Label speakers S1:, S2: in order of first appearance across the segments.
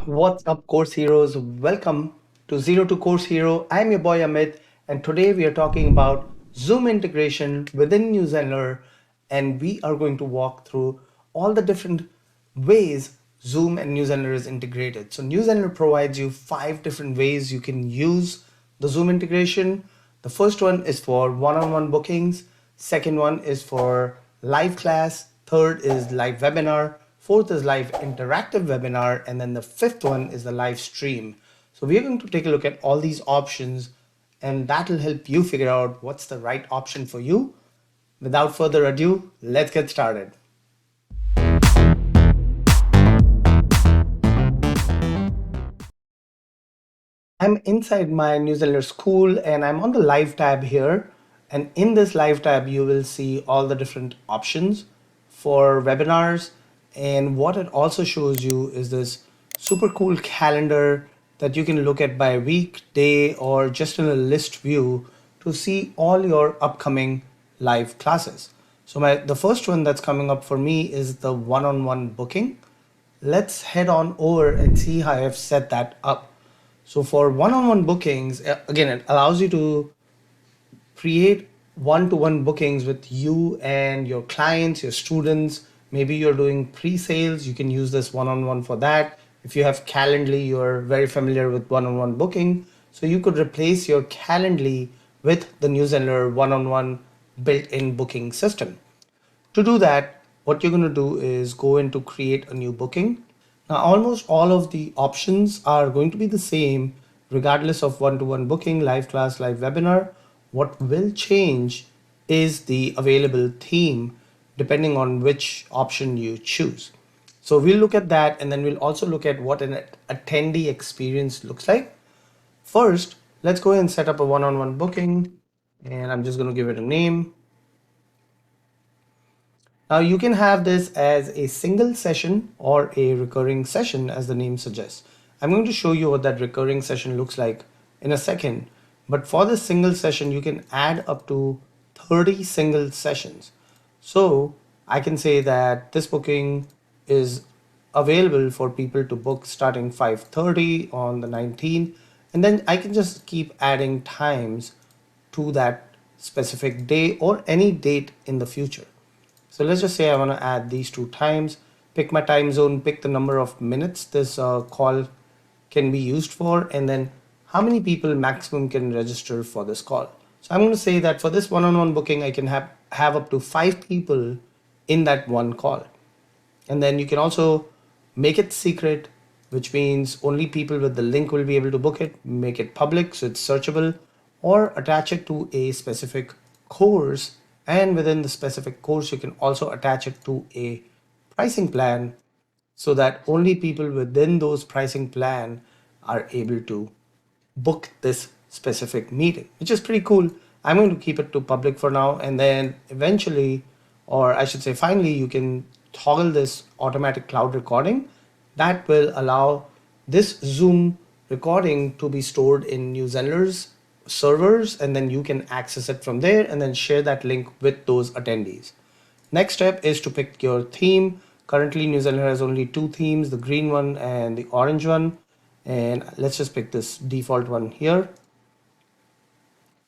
S1: What's up, Course Heroes? Welcome to Zero to Course Hero. I'm your boy Amit, and today we are talking about Zoom integration within New Zenler, and we are going to walk through all the different ways Zoom and New Zenler is integrated. So, New Zenler provides you 5 different ways you can use the Zoom integration. The first one is for one-on-one bookings. Second one is for live class. Third is live webinar. Fourth is live interactive webinar. And then the fifth one is the live stream. So we're going to take a look at all these options, and that will help you figure out what's the right option for you. Without further ado, let's get started. I'm inside my New Zealand school and I'm on the live tab here. And in this live tab, you will see all the different options for webinars. And what it also shows you is this super cool calendar that you can look at by week, day, or just in a list view to see all your upcoming live classes. So the first one that's coming up for me is the one-on-one booking. Let's head on over and see how I've set that up. So for one-on-one bookings, again, it allows you to create one-to-one bookings with you and your clients, your students. Maybe you're doing pre-sales, you can use this one-on-one for that. If you have Calendly, you're very familiar with one-on-one booking. So you could replace your Calendly with the New Zenler one-on-one built-in booking system. To do that, what you're going to do is go into create a new booking. Now, almost all of the options are going to be the same regardless of one-to-one booking, live class, live webinar. What will change is the available theme depending on which option you choose. So we'll look at that, and then we'll also look at what an attendee experience looks like. First, let's go ahead and set up a one-on-one booking, and I'm just going to give it a name. Now you can have this as a single session or a recurring session, as the name suggests. I'm going to show you what that recurring session looks like in a second. But for this single session, you can add up to 30 single sessions. So I can say that this booking is available for people to book starting 5:30 on the 19th. And then I can just keep adding times to that specific day or any date in the future. So let's just say I want to add these 2 times, pick my time zone, pick the number of minutes this call can be used for, and then how many people maximum can register for this call. So I'm going to say that for this one-on-one booking, I can have up to 5 people in that one call. And then you can also make it secret, which means only people with the link will be able to book it, make it public so it's searchable, or attach it to a specific course. And within the specific course, you can also attach it to a pricing plan so that only people within those pricing plan are able to book this specific meeting, which is pretty cool. I'm going to keep it to public for now, and then eventually, or I should say finally, you can toggle this automatic cloud recording that will allow this Zoom recording to be stored in New Zenler's servers, and then you can access it from there and then share that link with those attendees. Next step is to pick your theme. Currently, New Zealand has only 2 themes, the green one and the orange one. And let's just pick this default one here.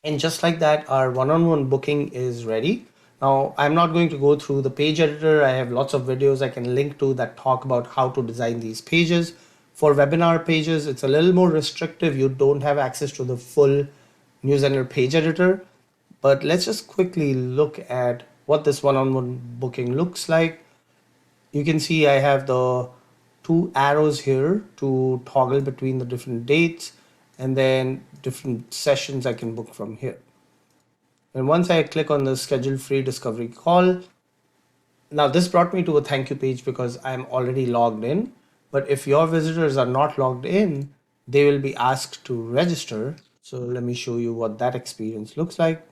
S1: And just like that, our one-on-one booking is ready. Now, I'm not going to go through the page editor. I have lots of videos I can link to that talk about how to design these pages. For webinar pages, it's a little more restrictive. You don't have access to the full New Zenler page editor. But let's just quickly look at what this one-on-one booking looks like. You can see I have the 2 arrows here to toggle between the different dates and then different sessions I can book from here. And once I click on the schedule free discovery call, now this brought me to a thank you page because I'm already logged in. But if your visitors are not logged in, they will be asked to register. So let me show you what that experience looks like.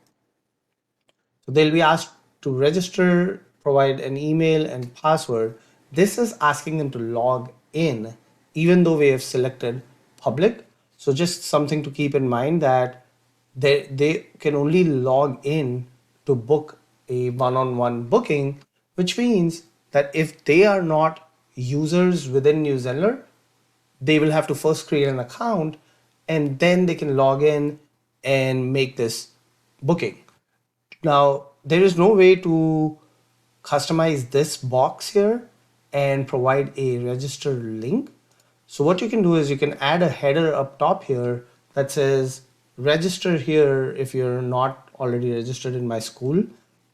S1: So they'll be asked to register, provide an email and password. This is asking them to log in, even though we have selected public. So just something to keep in mind that they can only log in to book a one-on-one booking, which means that if they are not users within New Zenler, they will have to first create an account and then they can log in and make this booking. Now, there is no way to customize this box here and provide a register link. So what you can do is you can add a header up top here that says register here if you're not already registered in my school.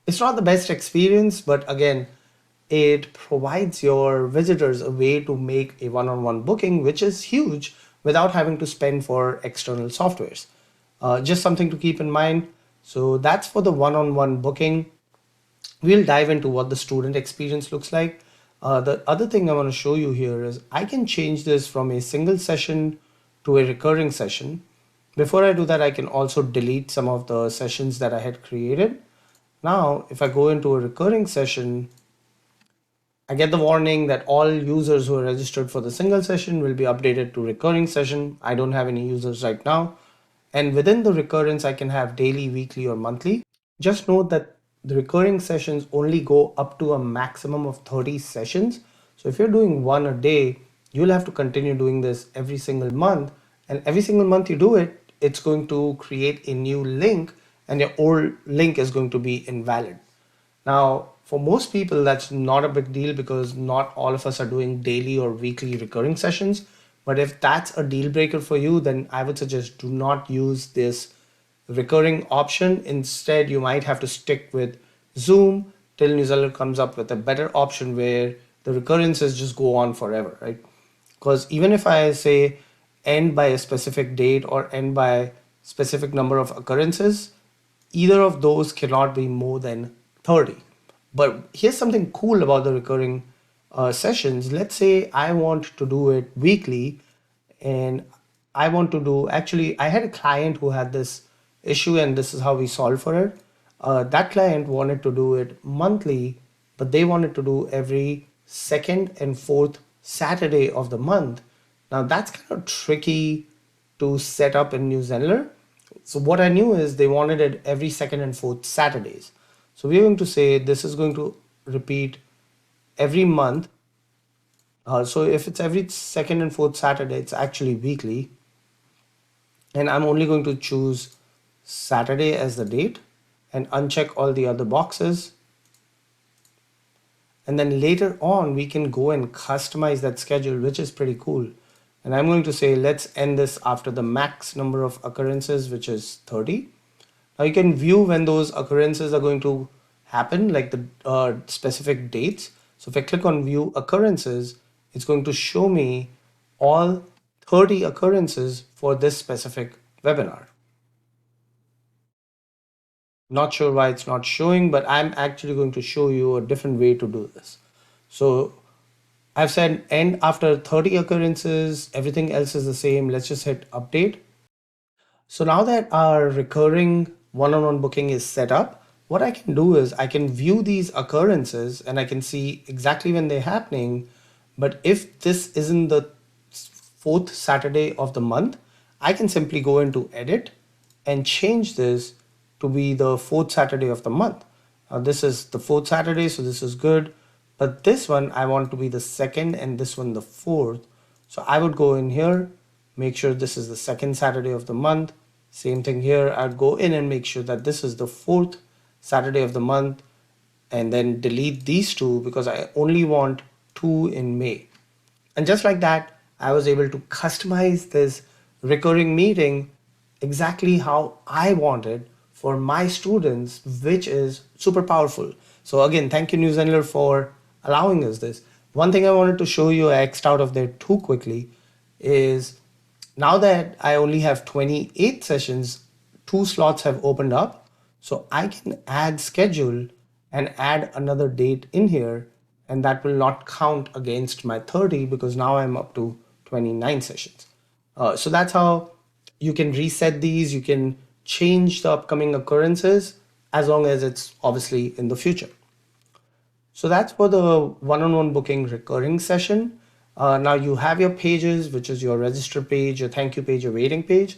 S1: It's not the best experience, but again, it provides your visitors a way to make a one-on-one booking, which is huge without having to spend for external softwares. Just something to keep in mind. So that's for the one-on-one booking. We'll dive into what the student experience looks like. The other thing I want to show you here is I can change this from a single session to a recurring session. Before I do that, I can also delete some of the sessions that I had created. Now, if I go into a recurring session, I get the warning that all users who are registered for the single session will be updated to recurring session. I don't have any users right now. And within the recurrence, I can have daily, weekly, or monthly. Just note that the recurring sessions only go up to a maximum of 30 sessions. So if you're doing one a day, you'll have to continue doing this every single month. And every single month you do it, it's going to create a new link and your old link is going to be invalid. Now, for most people, that's not a big deal because not all of us are doing daily or weekly recurring sessions. But if that's a deal breaker for you, then I would suggest do not use this recurring option. Instead, you might have to stick with Zoom till Zenler comes up with a better option where the recurrences just go on forever, right? Because even if I say end by a specific date or end by specific number of occurrences, either of those cannot be more than 30. But here's something cool about the recurring sessions. Let's say I want to do it weekly and I want to do, actually, I had a client who had this issue and this is how we solved for it. That client wanted to do it monthly, but they wanted to do every second and fourth Saturday of the month. Now that's kind of tricky to set up in New Zenler. So what I knew is they wanted it every second and fourth Saturdays. So we're going to say this is going to repeat every month. So if it's every second and fourth Saturday, it's actually weekly. And I'm only going to choose Saturday as the date and uncheck all the other boxes. And then later on, we can go and customize that schedule, which is pretty cool. And I'm going to say, let's end this after the max number of occurrences, which is 30. Now you can view when those occurrences are going to happen, like the specific dates. So if I click on view occurrences, it's going to show me all 30 occurrences for this specific webinar. Not sure why it's not showing, but I'm actually going to show you a different way to do this. So I've said end after 30 occurrences, everything else is the same. Let's just hit update. So now that our recurring one-on-one booking is set up, what I can do is I can view these occurrences and I can see exactly when they're happening. But if this isn't the fourth Saturday of the month, I can simply go into edit and change this to be the fourth Saturday of the month. Now this is the fourth Saturday, so this is good. But this one I want to be the second and this one the fourth. So I would go in here, make sure this is the second Saturday of the month. Same thing here. I'd go in and make sure that this is the fourth Saturday of the month and then delete these two because I only want 2 in May. And just like that, I was able to customize this recurring meeting exactly how I wanted for my students, which is super powerful. So again, thank you New Zenler for allowing us this. One thing I wanted to show you, I X'd out of there too quickly, is now that I only have 28 sessions, 2 slots have opened up. So I can add schedule and add another date in here, and that will not count against my 30 because now I'm up to 29 sessions. So that's how you can reset these. You can change the upcoming occurrences as long as it's obviously in the future. So that's for the one-on-one booking recurring session. Now you have your pages, which is your register page, your thank you page, your waiting page.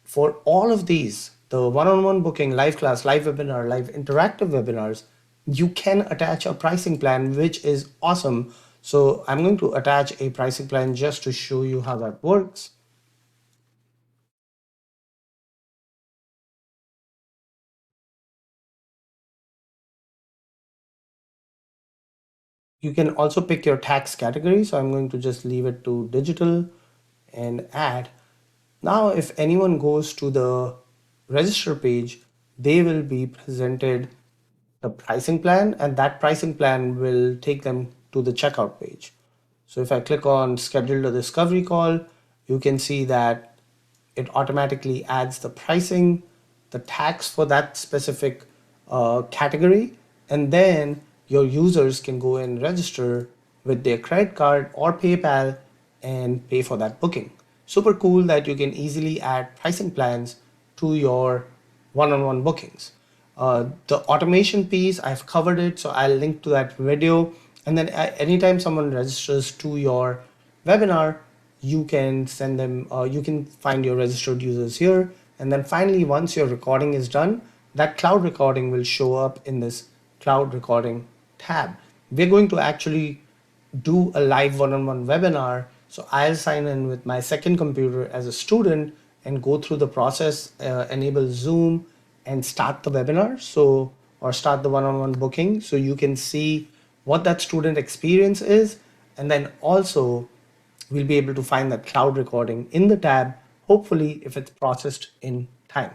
S1: For all of these, the one-on-one booking, live class, live webinar, live interactive webinars, you can attach a pricing plan, which is awesome. So I'm going to attach a pricing plan just to show you how that works. You can also pick your tax category. So I'm going to just leave it to digital and add. Now, if anyone goes to the register page, they will be presented the pricing plan, and that pricing plan will take them to the checkout page. So if I click on schedule a discovery call, you can see that it automatically adds the pricing, the tax for that specific category, and then your users can go and register with their credit card or PayPal and pay for that booking. Super cool that you can easily add pricing plans to your one-on-one bookings. The automation piece, I've covered it, so I'll link to that video. And then anytime someone registers to your webinar, you can send them, you can find your registered users here. And then finally, once your recording is done, that cloud recording will show up in this cloud recording tab. We're going to actually do a live one-on-one webinar. So I'll sign in with my second computer as a student and go through the process, enable Zoom and start the webinar. So, or start the one-on-one booking. So you can see what that student experience is. And then also we'll be able to find that cloud recording in the tab, hopefully if it's processed in time.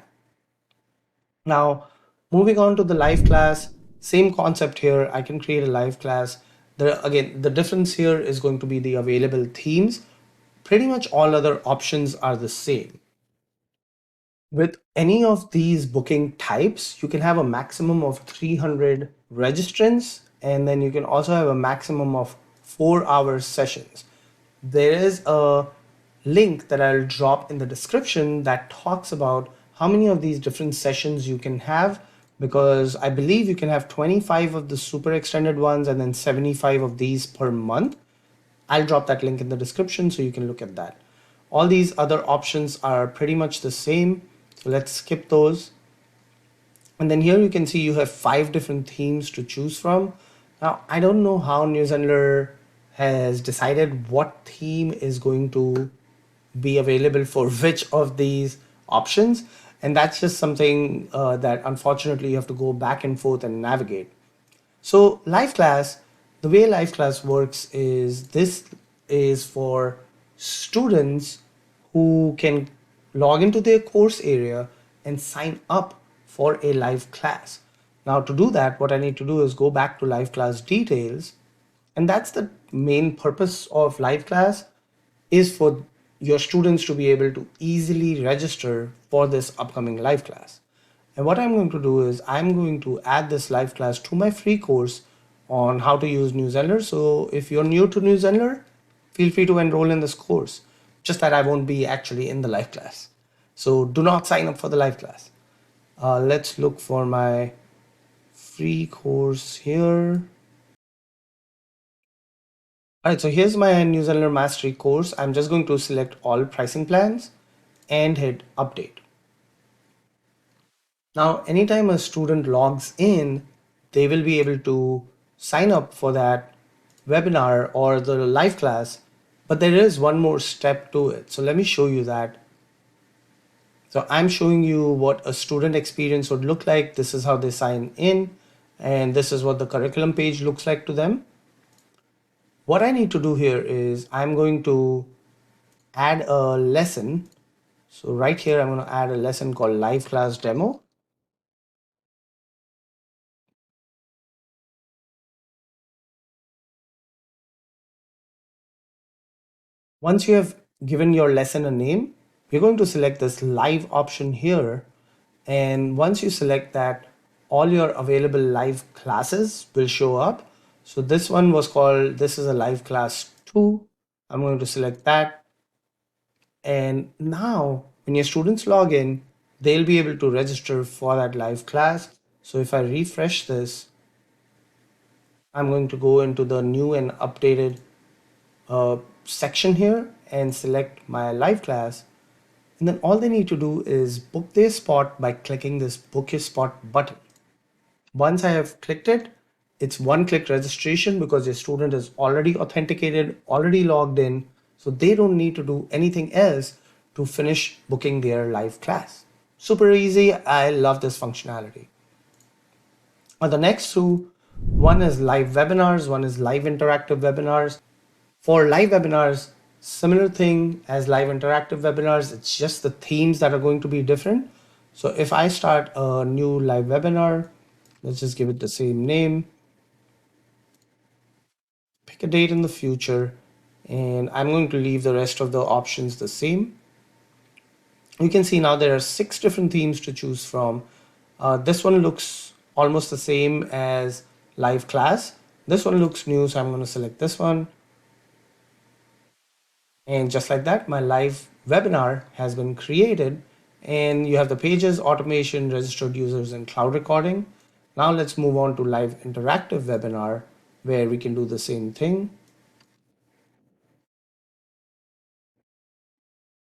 S1: Now, moving on to the live class, same concept here. I can create a live class. Again, the difference here is going to be the available themes. Pretty much all other options are the same. With any of these booking types, you can have a maximum of 300 registrants, and then you can also have a maximum of 4-hour sessions. There is a link that I'll drop in the description that talks about how many of these different sessions you can have, because I believe you can have 25 of the super extended ones and then 75 of these per month. I'll drop that link in the description so you can look at that. All these other options are pretty much the same. So let's skip those. And then here you can see you have 5 different themes to choose from. Now, I don't know how Zenler has decided what theme is going to be available for which of these options. And that's just something that unfortunately you have to go back and forth and navigate. So live class, the way live class works is this is for students who can log into their course area and sign up for a live class. Now to do that, what I need to do is go back to live class details, and that's the main purpose of live class, is for your students to be able to easily register for this upcoming live class. And what I'm going to do is I'm going to add this live class to my free course on how to use New Zenler. So if you're new to New Zenler, feel free to enroll in this course, just that I won't be actually in the live class. So do not sign up for the live class. Let's look for my free course here. All right, so here's my New Zenler Mastery course. I'm just going to select all pricing plans and hit update. Now, anytime a student logs in, they will be able to sign up for that webinar or the live class, but there is one more step to it. So let me show you that. So I'm showing you what a student experience would look like. This is how they sign in, and this is what the curriculum page looks like to them. What I need to do here is I'm going to add a lesson. So right here, I'm going to add a lesson called live class demo. Once you have given your lesson a name, we're going to select this live option here. And once you select that, all your available live classes will show up. So this one was called, this is a live class 2. I'm going to select that. And now when your students log in, they'll be able to register for that live class. So if I refresh this, I'm going to go into the new and updated section here and select my live class. And then all they need to do is book their spot by clicking this book your spot button. Once I have clicked it, It's one-click registration because your student is already authenticated, already logged in, so they don't need to do anything else to finish booking their live class. Super easy. I love this functionality. The next two, one is live webinars, one is live interactive webinars. For live webinars, similar thing as live interactive webinars, it's just the themes that are going to be different. So if I start a new live webinar, let's just give it the same name, pick a date in the future, and I'm going to leave the rest of the options the same. You can see now there are 6 different themes to choose from. This one looks almost the same as live class. This one looks new, so I'm going to select this one. And just like that, my live webinar has been created, and you have the pages, automation, registered users, and cloud recording. Now let's move on to live interactive webinar, where we can do the same thing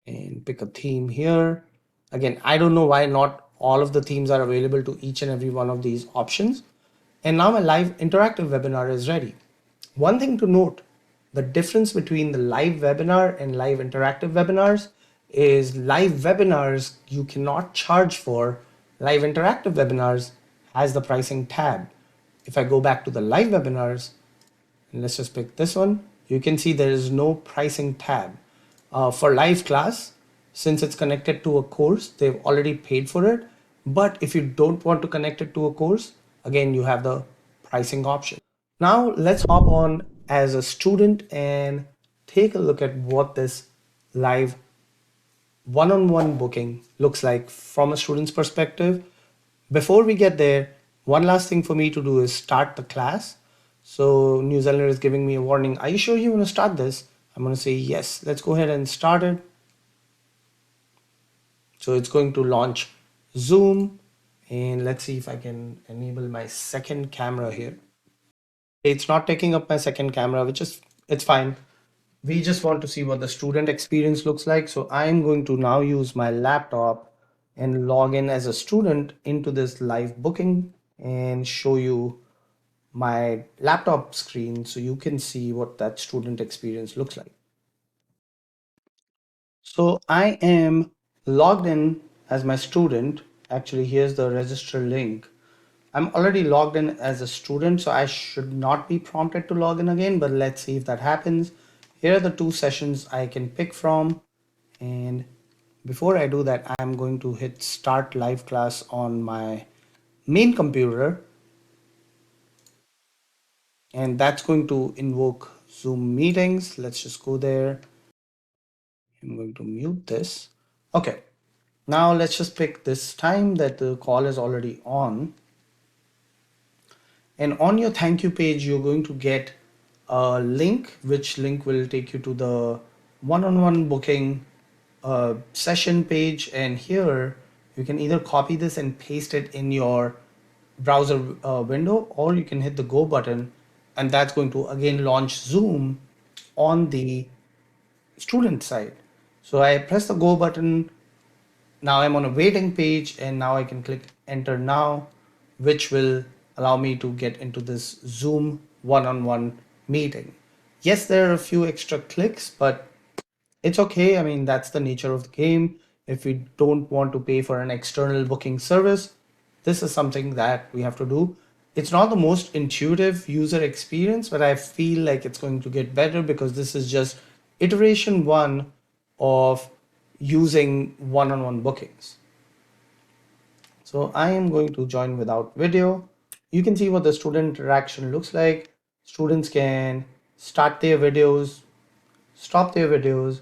S1: and pick a theme here. Again, I don't know why not all of the themes are available to each and every one of these options. And now my live interactive webinar is ready. One thing to note, the difference between the live webinar and live interactive webinars is live webinars you cannot charge for. Live interactive webinars has the pricing tab. If I go back to the live webinars, and let's just pick this one, you can see there is no pricing tab. For live class, since it's connected to a course, they've already paid for it. But if you don't want to connect it to a course, again, you have the pricing option. Now let's hop on as a student and take a look at what this live one-on-one booking looks like from a student's perspective. Before we get there, one last thing for me to do is start the class. So New Zealand is giving me a warning. Are you sure you want to start this? I'm going to say yes. Let's go ahead and start it. So it's going to launch Zoom, and let's see if I can enable my second camera here. It's not taking up my second camera, which is, it's fine. We just want to see what the student experience looks like. So I'm going to now use my laptop and log in as a student into this live booking and show you my laptop screen so you can see what that student experience looks like. So I am logged in as my student. Actually, here's the register link. I'm already logged in as a student, so I should not be prompted to log in again, but let's see if that happens. Here are the 2 sessions I can pick from. And before I do that, I'm going to hit start live class on my main computer. And that's going to invoke Zoom meetings. Let's just go there. I'm going to mute this. Okay, now let's just pick this time that the call is already on. And on your thank you page, you're going to get a link, which link will take you to the one-on-one booking session page. And here you can either copy this and paste it in your browser window, or you can hit the go button, and that's going to again launch Zoom on the student side. So I press the go button. Now I'm on a waiting page, and now I can click enter now, which will allow me to get into this Zoom one-on-one meeting. Yes, there are a few extra clicks, but it's okay. I mean, that's the nature of the game. If we don't want to pay for an external booking service, this is something that we have to do. It's not the most intuitive user experience, but I feel like it's going to get better because this is just iteration 1 of using one-on-one bookings. So I am going to join without video. You can see what the student interaction looks like. Students can start their videos, stop their videos.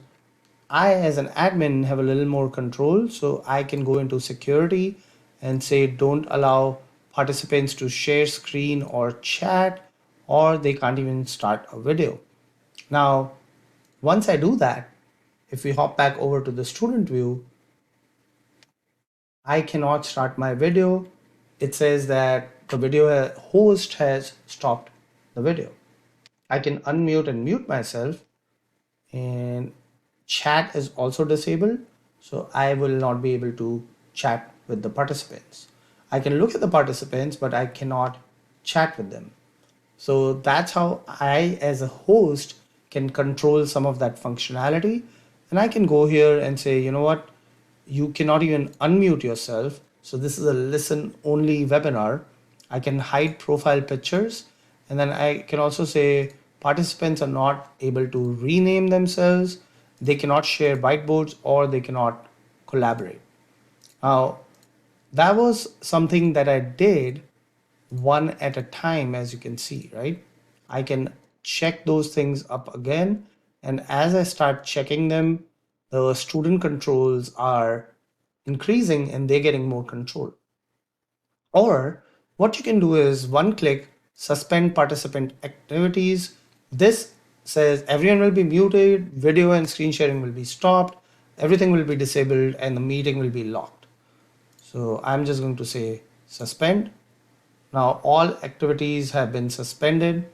S1: I, as an admin, have a little more control, so I can go into security and say don't allow participants to share screen or chat, or they can't even start a video. Now, once I do that, if we hop back over to the student view, I cannot start my video. It says that the video host has stopped the video. I can unmute and mute myself, and chat is also disabled, so I will not be able to chat with the participants. I can look at the participants, but I cannot chat with them. So that's how I, as a host, can control some of that functionality. And I can go here and say, you know what, you cannot even unmute yourself. So this is a listen only webinar. I can hide profile pictures. And then I can also say participants are not able to rename themselves. They cannot share whiteboards or they cannot collaborate. Now, that was something that I did one at a time, as you can see, right? I can check those things up again. And as I start checking them, the student controls are increasing and they're getting more control. Or what you can do is one click, suspend participant activities. This says everyone will be muted, video and screen sharing will be stopped, everything will be disabled, and the meeting will be locked. So I'm just going to say suspend. Now all activities have been suspended.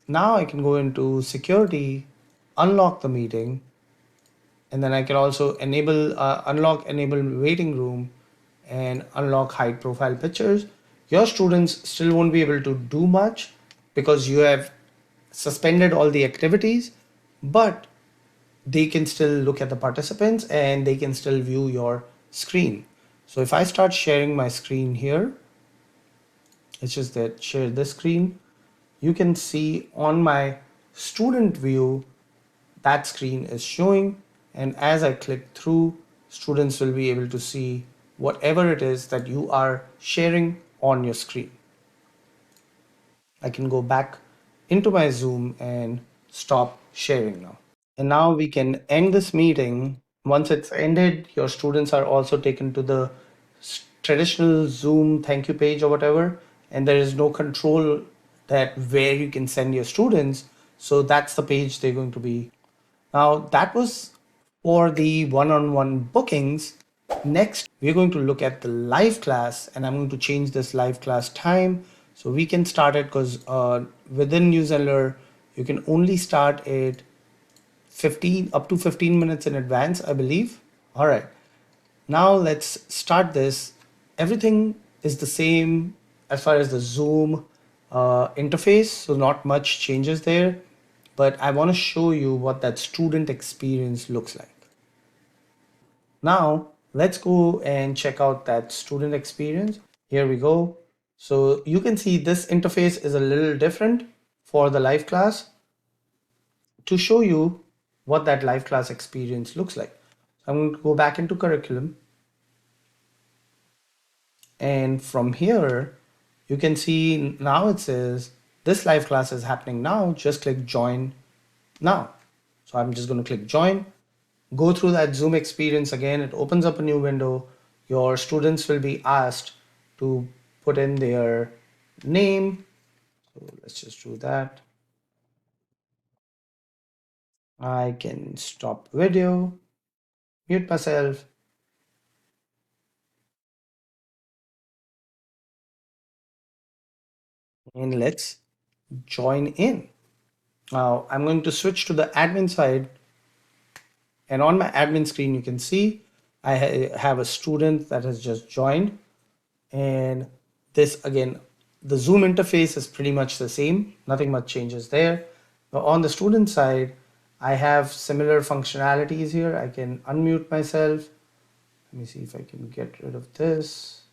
S1: Now I can go into security, unlock the meeting, and then I can also enable waiting room and unlock hide profile pictures. Your students still won't be able to do much because you have suspended all the activities, but they can still look at the participants and they can still view your screen. So if I start sharing my screen here, it's just that share this screen, you can see on my student view that screen is showing, and as I click through, students will be able to see whatever it is that you are sharing on your screen. I can go back into my Zoom and stop sharing now. And now we can end this meeting. Once it's ended, your students are also taken to the traditional Zoom thank you page or whatever, and there is no control that where you can send your students. So that's the page they're going to be. Now that was for the one-on-one bookings. Next, we're going to look at the live class, and I'm going to change this live class time so we can start it because within Zenler, you can only start it 15 minutes in advance, I believe. All right, now let's start this. Everything is the same as far as the Zoom interface, so not much changes there, but I want to show you what that student experience looks like. Now let's go and check out that student experience. Here we go. So you can see this interface is a little different for the live class. To show you what that live class experience looks like, I'm going to go back into curriculum, and from here you can see now it says this live class is happening now. Just click join now. So I'm just going to click join, go through that Zoom experience again. It opens up a new window. Your students will be asked to put in their name. So let's just do that. I can stop video, mute myself, and let's join in. Now I'm going to switch to the admin side, and on my admin screen you can see I have a student that has just joined, and this again, the Zoom interface is pretty much the same, nothing much changes there. But on the student side, I have similar functionalities here. I can unmute myself. Let me see if I can get rid of this.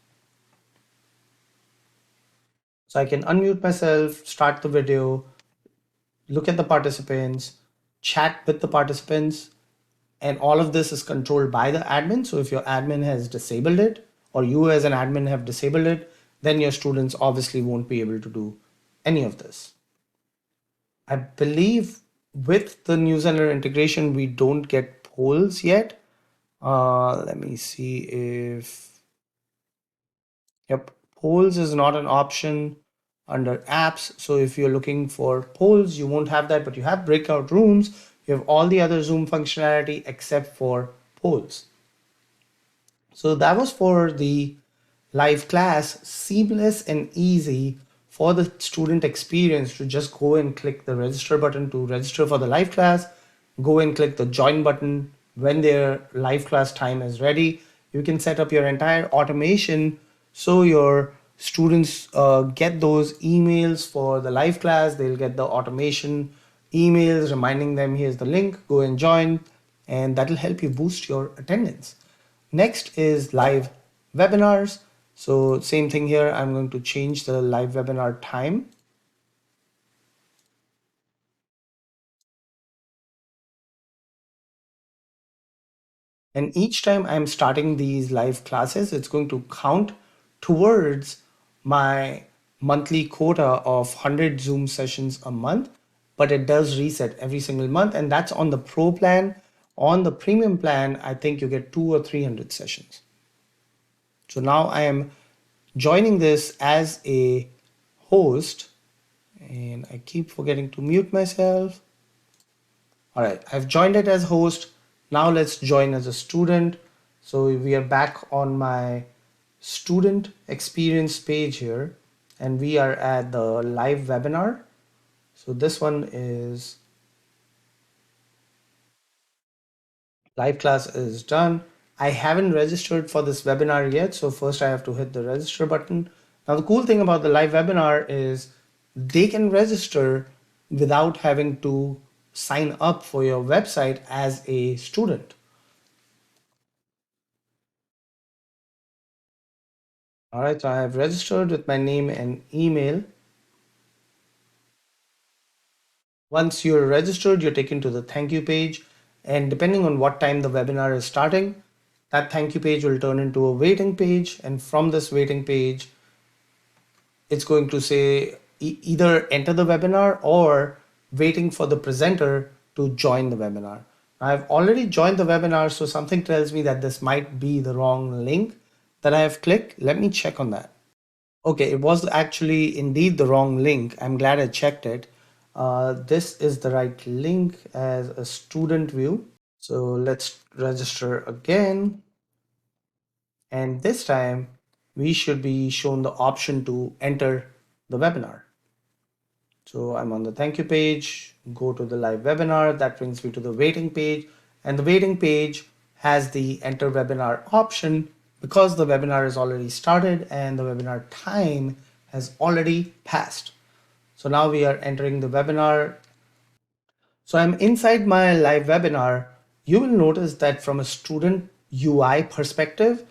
S1: So I can unmute myself, start the video, look at the participants, chat with the participants, and all of this is controlled by the admin. So if your admin has disabled it, or you as an admin have disabled it, then your students obviously won't be able to do any of this. I believe with the Zenler integration, we don't get polls yet. Let me see if, yep, polls is not an option under apps. So if you're looking for polls, you won't have that, but you have breakout rooms. You have all the other Zoom functionality except for polls. So that was for the live class, seamless and easy for the student experience to just go and click the register button to register for the live class, go and click the join button when their live class time is ready. You can set up your entire automation so your students get those emails for the live class. They'll get the automation emails reminding them, here's the link, go and join, and that'll help you boost your attendance. Next is live webinars. So same thing here, I'm going to change the live webinar time. And each time I'm starting these live classes, it's going to count towards my monthly quota of 100 Zoom sessions a month, but it does reset every single month. And that's on the pro plan. On the premium plan, I think you get 200 or 300 sessions. So now I am joining this as a host, and I keep forgetting to mute myself. All right, I've joined it as host. Now let's join as a student. So we are back on my student experience page here, and we are at the live webinar. So this one is live class is done. I haven't registered for this webinar yet, so first I have to hit the register button. Now the cool thing about the live webinar is they can register without having to sign up for your website as a student. All right, so I have registered with my name and email. Once you're registered, you're taken to the thank you page. And depending on what time the webinar is starting, that thank you page will turn into a waiting page. And from this waiting page, it's going to say either enter the webinar or waiting for the presenter to join the webinar. I've already joined the webinar, so something tells me that this might be the wrong link that I have clicked. Let me check on that. Okay, it was actually indeed the wrong link. I'm glad I checked it. This is the right link as a student view. So let's register again. And this time we should be shown the option to enter the webinar. So I'm on the thank you page, go to the live webinar. That brings me to the waiting page. And the waiting page has the enter webinar option because the webinar is already started and the webinar time has already passed. So now we are entering the webinar. So I'm inside my live webinar. You will notice that from a student UI perspective,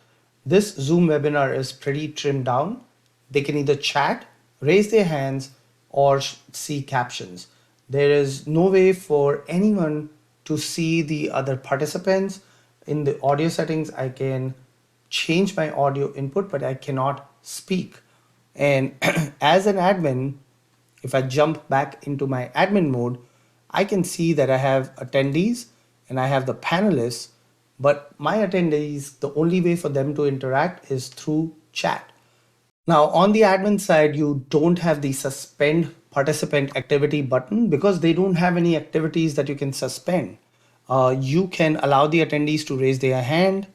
S1: this Zoom webinar is pretty trimmed down. They can either chat, raise their hands, or see captions. There is no way for anyone to see the other participants. In the audio settings, I can change my audio input, but I cannot speak. And as an admin, if I jump back into my admin mode, I can see that I have attendees and I have the panelists, but my attendees, the only way for them to interact is through chat. Now on the admin side, you don't have the suspend participant activity button because they don't have any activities that you can suspend. You can allow the attendees to raise their hand.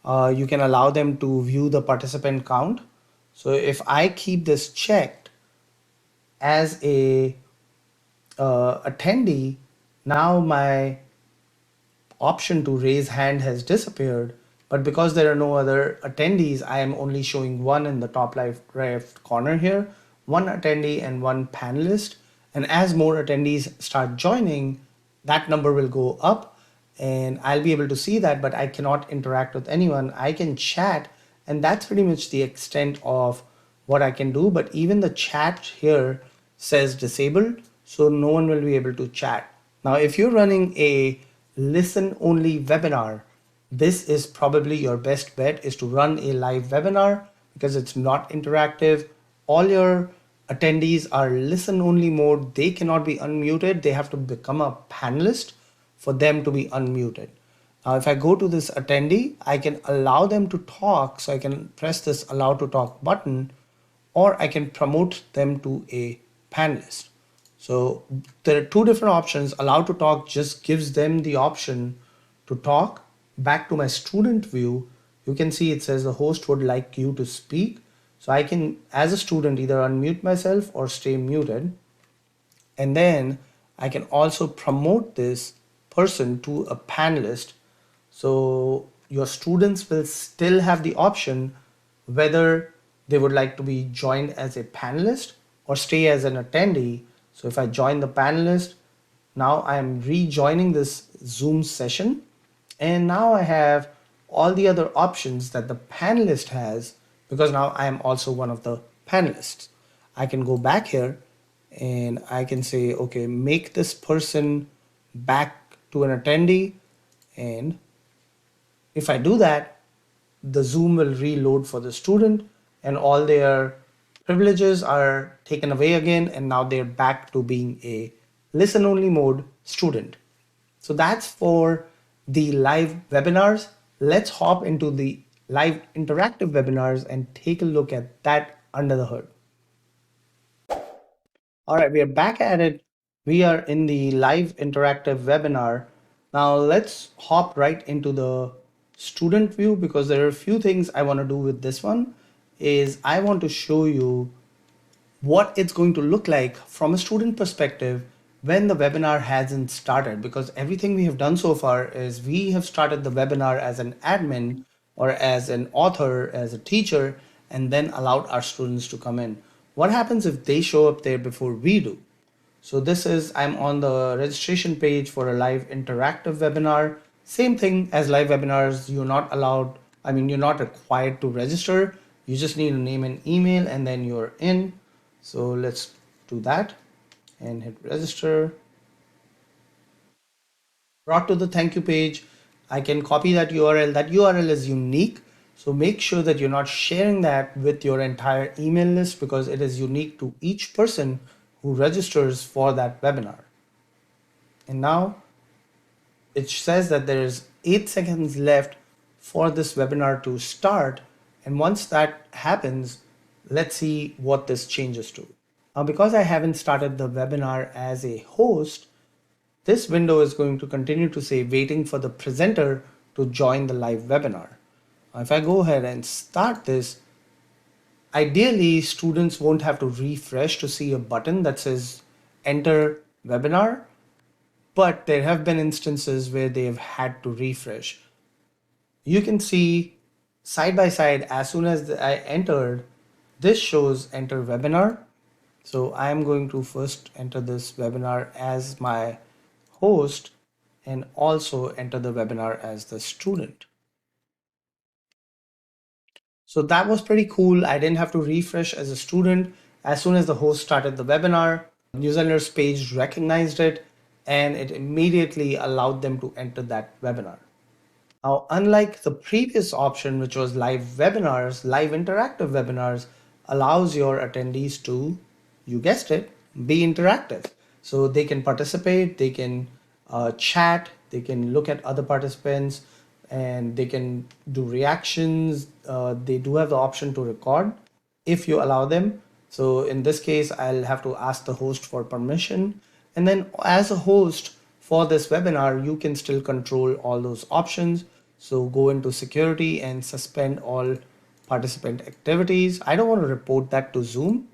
S1: You can allow them to view the participant count. So if I keep this checked as a attendee, now my option to raise hand has disappeared, but because there are no other attendees, I am only showing one in the top left corner here, one attendee and one panelist. And as more attendees start joining, that number will go up and I'll be able to see that, but I cannot interact with anyone. I can chat, and that's pretty much the extent of what I can do. But even the chat here says disabled, so no one will be able to chat. Now, if you're running a listen only webinar, this is probably your best bet, is to run a live webinar because it's not interactive. All your attendees are listen only mode. They cannot be unmuted. They have to become a panelist for them to be unmuted. Now, if I go to this attendee, I can allow them to talk. So I can press this allow to talk button, or I can promote them to a panelist. So there are two different options. Allow to talk just gives them the option to talk. Back to my student view, you can see it says the host would like you to speak. So I can, as a student, either unmute myself or stay muted. And then I can also promote this person to a panelist. So your students will still have the option whether they would like to be joined as a panelist or stay as an attendee. So if I join the panelist, now I'm rejoining this Zoom session, and now I have all the other options that the panelist has, because now I am also one of the panelists. I can go back here and I can say, okay, make this person back to an attendee. And if I do that, the Zoom will reload for the student and all their privileges are taken away again. And now they're back to being a listen only mode student. So that's for the live webinars. Let's hop into the live interactive webinars and take a look at that under the hood. All right, we are back at it. We are in the live interactive webinar. Now let's hop right into the student view, because there are a few things I want to do with this one. Is I want to show you what it's going to look like from a student perspective when the webinar hasn't started, because everything we have done so far is we have started the webinar as an admin or as an author, as a teacher, and then allowed our students to come in. What happens if they show up there before we do? So this is, I'm on the registration page for a live interactive webinar. Same thing as live webinars, you're not allowed, you're not required to register. You just need a name and email and then you're in. So let's do that and hit register. Brought to the thank you page. I can copy that URL. That URL is unique. So make sure that you're not sharing that with your entire email list, because it is unique to each person who registers for that webinar. And now it says that there is 8 seconds left for this webinar to start. And once that happens, let's see what this changes to. Now, because I haven't started the webinar as a host, this window is going to continue to say waiting for the presenter to join the live webinar. Now, if I go ahead and start this, ideally students won't have to refresh to see a button that says enter webinar, but there have been instances where they've had to refresh. You can see side by side, as soon as I entered, this shows enter webinar. So I'm going to first enter this webinar as my host and also enter the webinar as the student. So that was pretty cool. I didn't have to refresh as a student. As soon as the host started the webinar, Zenler's page recognized it and it immediately allowed them to enter that webinar. Now, unlike the previous option, which was live webinars, live interactive webinars allows your attendees to, you guessed it, be interactive. So they can participate, they can chat, they can look at other participants, and they can do reactions. They do have the option to record if you allow them. So in this case, I'll have to ask the host for permission. And then as a host for this webinar, you can still control all those options. So go into security and suspend all participant activities. I don't want to report that to Zoom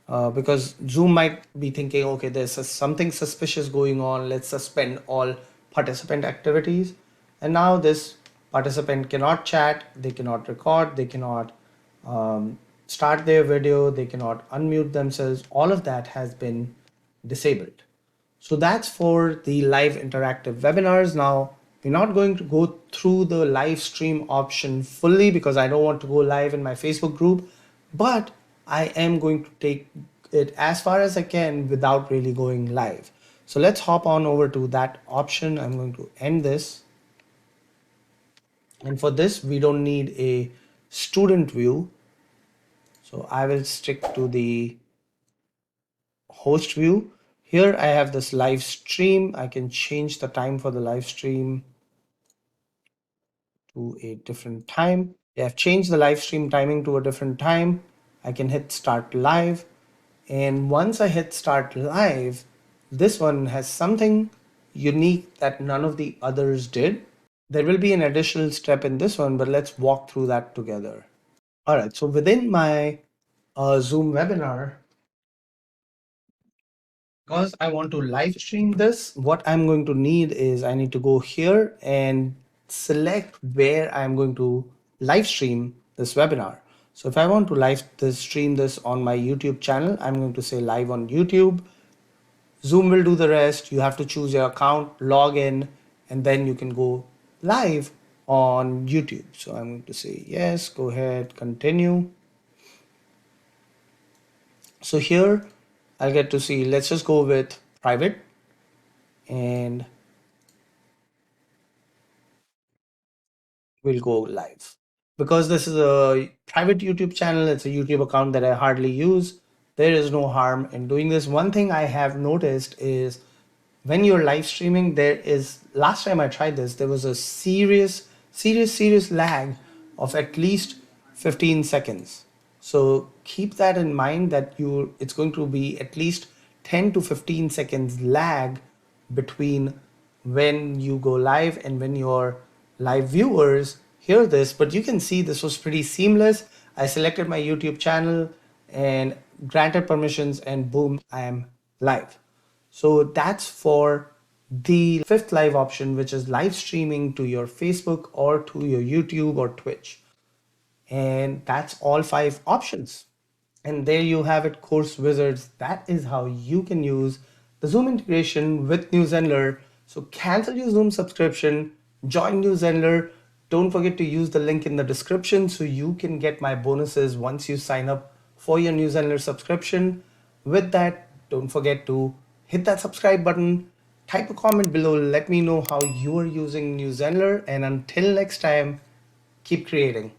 S1: because Zoom might be thinking, okay, there's something suspicious going on. Let's suspend all participant activities. And now this participant cannot chat, they cannot record, they cannot start their video, they cannot unmute themselves. All of that has been disabled. So that's for the live interactive webinars. Now, we're not going to go through the live stream option fully because I don't want to go live in my Facebook group, but I am going to take it as far as I can without really going live. So let's hop on over to that option. I'm going to end this. And for this, we don't need a student view. So I will stick to the host view. Here I have this live stream. I can change the time for the live stream to a different time. I've changed the live stream timing to a different time. I can hit start live. And once I hit start live, this one has something unique that none of the others did. There will be an additional step in this one, but let's walk through that together. All right, so within my Zoom webinar, because I want to live stream this, what I'm going to need is I need to go here and select where I'm going to live stream this webinar. So if I want to stream this on my YouTube channel, I'm going to say live on YouTube. Zoom will do the rest. You have to choose your account, log in, and then you can go live on YouTube. So I'm going to say yes, go ahead, continue. So here I'll get to see, let's just go with private, and we'll go live. Because this is a private YouTube channel, it's a YouTube account that I hardly use. There is no harm in doing this. One thing I have noticed is when you're live streaming, there is, last time I tried this, there was a serious lag of at least 15 seconds. So keep that in mind that it's going to be at least 10 to 15 seconds lag between when you go live and when your live viewers hear this. But you can see this was pretty seamless. I selected my YouTube channel and granted permissions, and boom, I am live. So that's for the fifth live option, which is live streaming to your Facebook or to your YouTube or Twitch. And that's all 5 options. And there you have it, course wizards. That is how you can use the Zoom integration with New Zenler. So cancel your Zoom subscription, join New Zenler. Don't forget to use the link in the description so you can get my bonuses once you sign up for your New Zenler subscription. With that, don't forget to hit that subscribe button, type a comment below, let me know how you are using New Zenler, and until next time, keep creating.